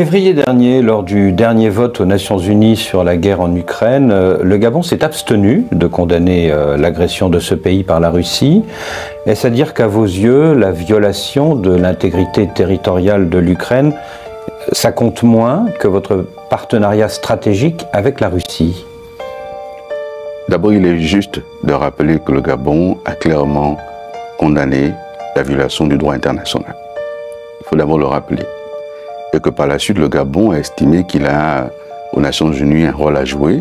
Février dernier, lors du dernier vote aux Nations Unies sur la guerre en Ukraine, le Gabon s'est abstenu de condamner l'agression de ce pays par la Russie. Est-ce à dire qu'à vos yeux, la violation de l'intégrité territoriale de l'Ukraine, ça compte moins que votre partenariat stratégique avec la Russie? D'abord, il est juste de rappeler que le Gabon a clairement condamné la violation du droit international. Il faut d'abord le rappeler. Et que par la suite, le Gabon a estimé qu'il a, aux Nations Unies, un rôle à jouer.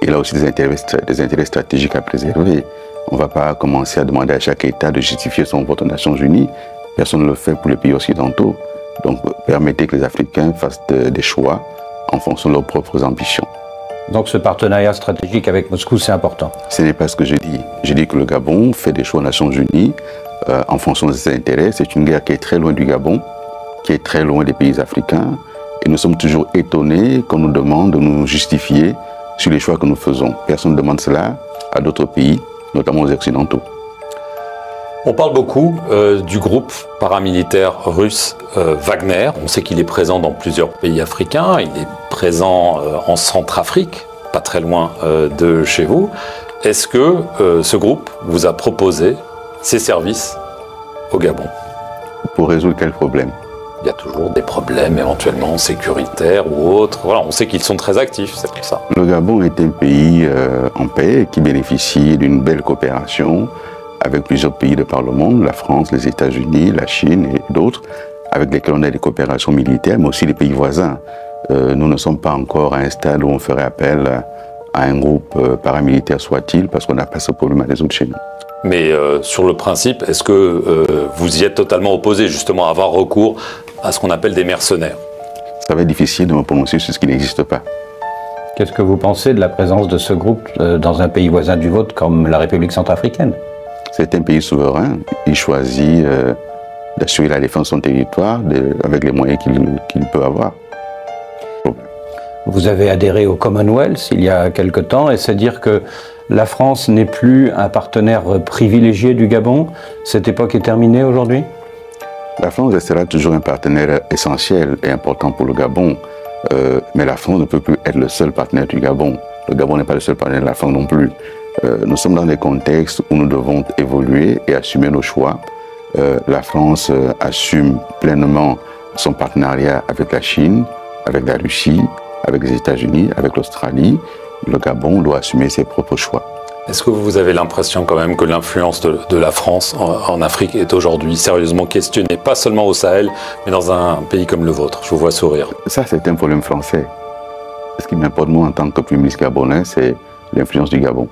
Il a aussi des intérêts stratégiques à préserver. On ne va pas commencer à demander à chaque État de justifier son vote aux Nations Unies. Personne ne le fait pour les pays occidentaux. Donc, permettez que les Africains fassent des choix en fonction de leurs propres ambitions. Donc ce partenariat stratégique avec Moscou, c'est important? Ce n'est pas ce que j'ai dit. J'ai dit que le Gabon fait des choix aux Nations Unies en fonction de ses intérêts. C'est une guerre qui est très loin du Gabon, qui est très loin des pays africains. Et nous sommes toujours étonnés qu'on nous demande de nous justifier sur les choix que nous faisons. Personne ne demande cela à d'autres pays, notamment aux Occidentaux. On parle beaucoup du groupe paramilitaire russe Wagner. On sait qu'il est présent dans plusieurs pays africains. Il est présent en Centrafrique, pas très loin de chez vous. Est-ce que ce groupe vous a proposé ses services au Gabon? Pour résoudre quel problème? Il y a toujours des problèmes éventuellement sécuritaires ou autres. Voilà, on sait qu'ils sont très actifs, c'est pour ça. Le Gabon est un pays en paix qui bénéficie d'une belle coopération avec plusieurs pays de par le monde, la France, les États-Unis, la Chine et d'autres, avec lesquels on a des coopérations militaires, mais aussi les pays voisins. Nous ne sommes pas encore à un stade où on ferait appel à un groupe paramilitaire soit-il, parce qu'on n'a pas ce problème à résoudre chez nous. Mais sur le principe, est-ce que vous y êtes totalement opposé, justement, à avoir recours à ce qu'on appelle des mercenaires? Ça va être difficile de me prononcer sur ce qui n'existe pas. Qu'est-ce que vous pensez de la présence de ce groupe dans un pays voisin du vôtre, comme la République centrafricaine? C'est un pays souverain. Il choisit d'assurer la défense de son territoire avec les moyens qu'il peut avoir. Vous avez adhéré au Commonwealth il y a quelque temps, et c'est-à-dire que la France n'est plus un partenaire privilégié du Gabon. Cette époque est terminée aujourd'hui? La France restera toujours un partenaire essentiel et important pour le Gabon. Mais la France ne peut plus être le seul partenaire du Gabon. Le Gabon n'est pas le seul partenaire de la France non plus. Nous sommes dans des contextes où nous devons évoluer et assumer nos choix. La France assume pleinement son partenariat avec la Chine, avec la Russie, avec les États-Unis, avec l'Australie. Le Gabon doit assumer ses propres choix. Est-ce que vous avez l'impression quand même que l'influence de la France en Afrique est aujourd'hui sérieusement questionnée, pas seulement au Sahel, mais dans un pays comme le vôtre? Je vous vois sourire. Ça, c'est un problème français. Ce qui m'importe moi en tant que Premier ministre gabonais, c'est l'influence du Gabon.